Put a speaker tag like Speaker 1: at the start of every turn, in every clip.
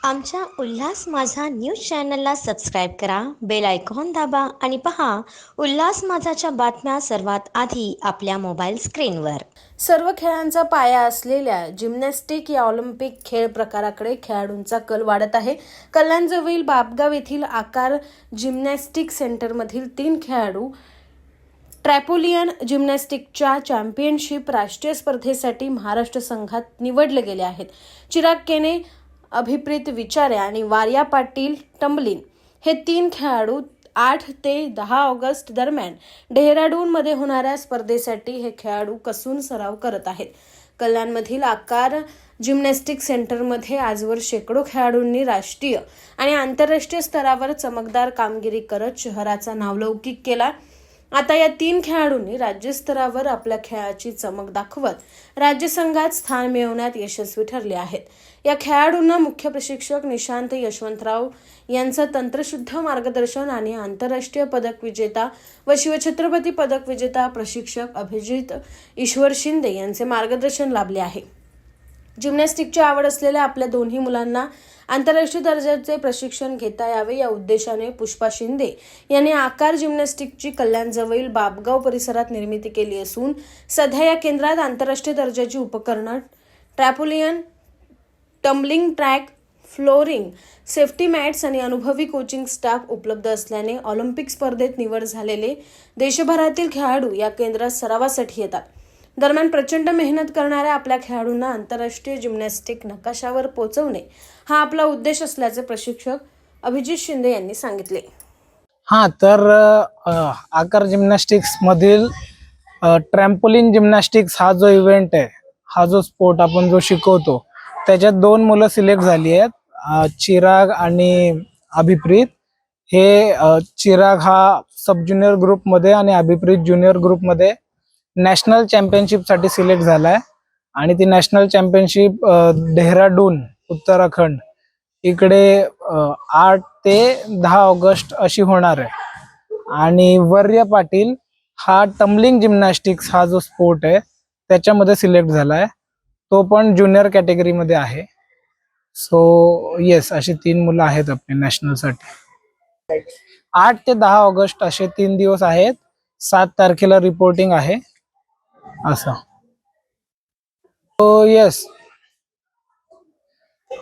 Speaker 1: आमच्या उल्हास माझा न्यूज चॅनलला सबस्क्राईब करा, बेल आयकॉन दाबा आणि पहा उल्हास माझाच्या बातम्या सर्वात आधी आपल्या मोबाईल स्क्रीनवर।
Speaker 2: सर्व खेळांचा पाया असलेल्या जिम्नॅस्टिक या ऑलिम्पिक खेळ प्रकाराकडे खेळाडूंचा कल वाढत आहे। कल्याणजवळील बापगाव येथील आकार जिम्नॅस्टिक सेंटरमधील 3 खेळाडू ट्रॅपोलियन जिम्नॅस्टिकच्या चॅम्पियनशिप राष्ट्रीय स्पर्धेसाठी महाराष्ट्र संघात निवडले गेले आहेत। चिराग केने, अभिप्रीत विचारे आणि वार्या पाटील टंबलिन हे 3 खेळाडू 8 ते 10 ऑगस्ट दरम्यान डेहराडूनमध्ये होणाऱ्या स्पर्धेसाठी हे खेळाडू कसून सराव करत आहेत। कल्याणमधील आकार जिम्नॅस्टिक सेंटरमध्ये आजवर शेकडो खेळाडूंनी राष्ट्रीय आणि आंतरराष्ट्रीय स्तरावर चमकदार कामगिरी करत शहराचा नावलौकिक केला। आता या 3 खेळाडूंनी राज्यस्तरावर आपल्या खेळाची चमक दाखवत राज्य संघात स्थान मिळवण्यात यशस्वी ठरले आहेत। या खेळाडूंना मुख्य प्रशिक्षक निशांत यशवंतराव यांचं तंत्रशुद्ध मार्गदर्शन आणि आंतरराष्ट्रीय पदक विजेता व शिवछत्रपती पदक विजेता प्रशिक्षक अभिजित ईश्वर शिंदे यांचे मार्गदर्शन लाभले आहे। जिम्नॅस्टिकची आवड असलेल्या आपल्या दोन्ही मुलांना आंतरराष्ट्रीय दर्जाचे प्रशिक्षण घेता यावे या उद्देशाने पुष्पा शिंदे यांनी आकार जिम्नॅस्टिकची कल्याणजवळील बापगाव परिसरात निर्मिती केली असून सध्या या केंद्रात आंतरराष्ट्रीय दर्जाची उपकरणं, trampoline, tumbling track, flooring, safety mats आणि अनुभवी कोचिंग स्टाफ उपलब्ध असल्याने ऑलिम्पिक स्पर्धेत निवड झालेले देशभरातील खेळाडू या केंद्रात सरावासाठी येतात। दरम्यान प्रचंड मेहनत करणाऱ्या आपल्या खेळाडूंना आंतरराष्ट्रीय जिम्नॅस्टिक नकाशावर पोहोचवणे हा आपला उद्देश असल्याचे प्रशिक्षक अभिजित शिंदे यांनी सांगितले।
Speaker 3: तर आकार जिम्नॅस्टिक्स मधील ट्रॅम्पोलिन जिम्नॅस्टिक्स हा जो इव्हेंट आहे, हा जो स्पोर्ट आपण जो शिकवतो, त्याच्यात 2 मुलं सिलेक्ट झाली आहेत, चिराग आणि अभिप्रीत। हे चिराग हा सब ज्युनियर ग्रुपमध्ये आणि अभिप्रीत ज्युनियर ग्रुपमध्ये नॅशनल चॅम्पियनशिप साठी सिलेक्ट झालाय आणि ती नॅशनल चॅम्पियनशिप डेहराडून उत्तराखंड इकडे 8 ते 10 ऑगस्ट अशी होणार आहे। आणि वर्य पाटील हा टम्बलिंग जिम्नॅस्टिक्स हा जो स्पोर्ट आहे त्याच्यामध्ये सिलेक्ट झालाय, तो पण ज्युनियर कॅटेगरी मध्ये आहे। सो येस, अशी 3 मुलं आहेत आपल्या नॅशनल साठी। 8 ते 10 ऑगस्ट असे 3 दिवस आहेत। 7 तारखेला रिपोर्टिंग आहे असं। येस,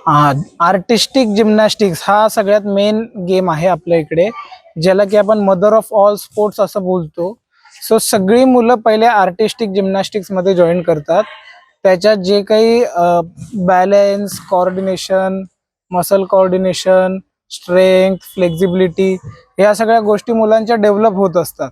Speaker 3: आर्टिस्टिक जिम्नॅस्टिक्स हा सगळ्यात मेन गेम आहे आपल्या इकडे, ज्याला की आपण मदर ऑफ ऑल स्पोर्ट्स असं बोलतो। सो सगळी मुलं पहिले आर्टिस्टिक जिम्नॅस्टिक्स मध्ये जॉईन करतात। त्याच्यात जे काही balance, coordination, muscle coordination, strength, flexibility या सगळ्या गोष्टी मुलांच्या डेव्हलप होत असतात।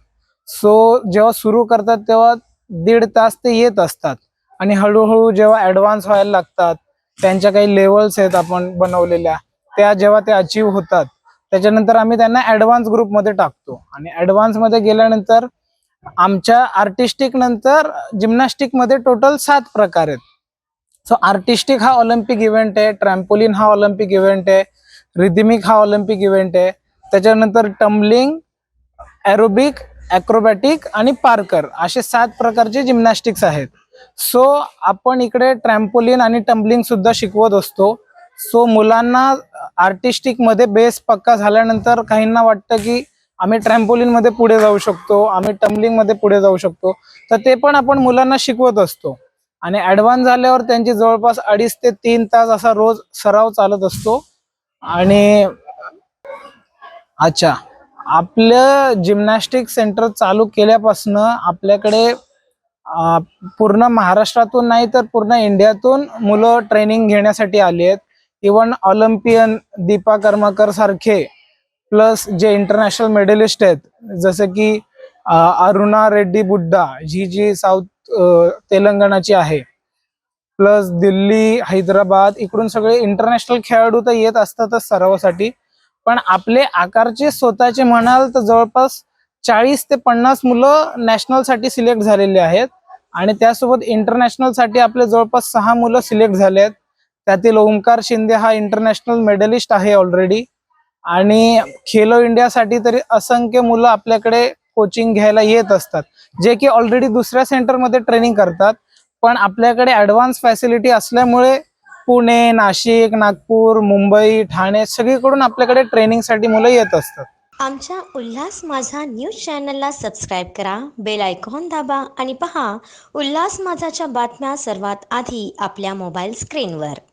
Speaker 3: सो जेव्हा सुरू करतात तेव्हा 1.5 तास ते येत असतात आणि हळूहळू जेव्हा ऍडव्हान्स व्हायला लागतात, त्यांच्या काही लेवल्स आहेत आपण बनवलेल्या, त्या जेव्हा ते अचीव होतात त्याच्यानंतर आम्ही त्यांना ऍडव्हान्स ग्रुपमध्ये टाकतो आणि ऍडव्हान्स मध्ये गेल्यानंतर आमच्या आर्टिस्टिक नंतर जिम्नॅस्टिक मध्ये टोटल 7 प्रकार आहेत। सो आर्टिस्टिक हा ऑलिम्पिक इव्हेंट आहे, ट्रॅम्पोलिन हा ऑलिम्पिक इव्हेंट आहे, रिदमिक हा ऑलिम्पिक इव्हेंट आहे, त्याच्यानंतर टम्बलिंग, एरोबिक, ॲक्रोबॅटिक आणि पार्कर असे 7 प्रकारचे जिम्नॅस्टिक्स आहेत। सो आपण इकडे ट्रॅम्पोलिन आणि टम्बलिंग सुद्धा शिकवत असतो। सो मुलांना आर्टिस्टिक मध्ये बेस पक्का झाल्यानंतर काहींना वाटतं की आम्ही ट्रॅम्पोलिन मध्ये पुढे जाऊ शकतो, आम्ही टम्बलिंग मध्ये पुढे जाऊ शकतो, तर ते पण आपण मुलांना शिकवत असतो। आणि ऍडव्हान्स झाल्यावर त्यांची जवळपास 2.5 ते 3 तास असा रोज सराव चालत असतो। आणि अच्छा, आपलं जिम्नॅस्टिक सेंटर चालू केल्यापासून आपल्याकडे पूर्ण महाराष्ट्रातून नाही तर पूर्ण इंडियातून मुलं ट्रेनिंग घेण्यासाठी आली आहेत। इव्हन ऑलिम्पियन दीपा कर्माकर सारखे, प्लस जे इंटरनॅशनल मेडलिस्ट आहेत जसे की अरुणा रेड्डी बुड्डा, जी साऊथ तेलंगणाची आहे, प्लस दिल्ली, हैदराबाद इकडून सगळे इंटरनॅशनल खेळाडू तर येत असतातच सरावासाठी, पण आपले आकारचे स्वतःचे म्हणाल तर जवळपास 40 ते 50 मुलं नॅशनल साठी सिलेक्ट झालेले आहेत आणि त्यासोबत इंटरनॅशनल साठी आपले जवळपास 6 मुलं सिलेक्ट झाले आहेत। त्यातील ओंकार शिंदे हा इंटरनॅशनल मेडलिस्ट आहे ऑलरेडी। आणि खेलो इंडिया साठी तरी असंख्य मुलं आपल्याकडे कोचिंग घ्यायला येत असतात, जे की ऑलरेडी दुसऱ्या सेंटरमध्ये ट्रेनिंग करतात, पण आपल्याकडे ऍडव्हान्स फॅसिलिटी असल्यामुळे पुणे, नाशिक, नागपूर, मुंबई, ठाणे सगळीकडून आपल्याकडे ट्रेनिंगसाठी मुलं येत असतात.
Speaker 1: आमच्या उल्हास माझा न्यूज चॅनलला सबस्क्राईब करा, बेल आयकॉन दाबा आणि पहा उल्हास माझाच्या बातम्या सर्वात आधी आपल्या मोबाईल स्क्रीनवर.